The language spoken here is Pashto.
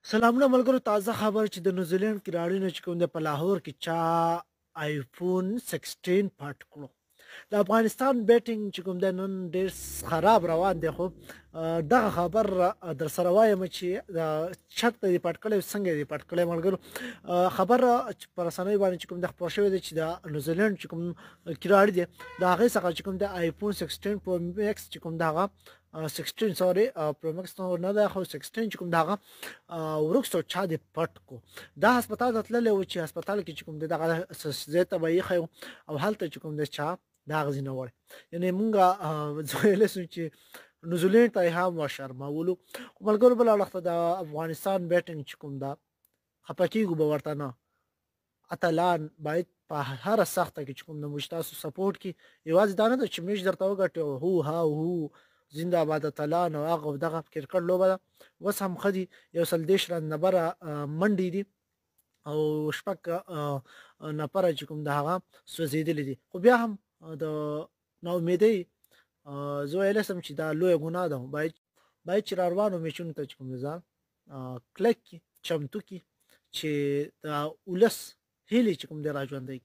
سلامونه ملګرو، تازه خبر چې د نیوزیلند کراړینو چې کوم د په لاهور کې چا آیفون 16 پټ کړو. د افغانستان بیټینګ چې کوم د نن ډیر خراب روان دی، خو دغه خبر در سره وایم چې چرته دی پټ کړی، څنګه دی پټ کړی ملګرو. خبر چې پر رسنۍ باندې چې کوم د خبر شوی دی چې د نیوزیلند چې کوم کراړي دی د هغه څخه چې کوم د آیفون 16 پرو میکس چې کوم دغه 16 سوري پرو میکس نه ده، خو 16 چې کوم دغه ورکسو چا دې پټ کو. دا هسپتال ته تللی و چې هسپتال کې چې کوم دی دغه ځای ته به ایښی و او هلته چې کوم دی چا دغه ځای نه وړی. یعنې مونږه ویلی سو چې نیوزیلینډ ته یې هم وشرمولو. خو ملګرو بله اړخ ته د افغانستان بیټینګ چې کوم ده خفه کېږو به ورته نه. اتلان باید په هره سخته کې چې کوم د موږ تاسو سپورټ کې یوازې دا نه ده چې موږ درته وګټو هو ها هو زنده باد اتلان او هغه او دغه کرکټ لوبه ده. اوس هم ښه دي، 130 رن نبره منډې دي او شپږ نفره چې کوم د هغه سوځېدلي دي. خو بیا هم د ناامیدۍ زه ویلی سم چې دا لویه ګناه ده. باید چې را روانو میچونو ته چې کوم د ځان کلک کړي، چمتو کړي چې د ولس هیلې چې کوم دی را ژوندی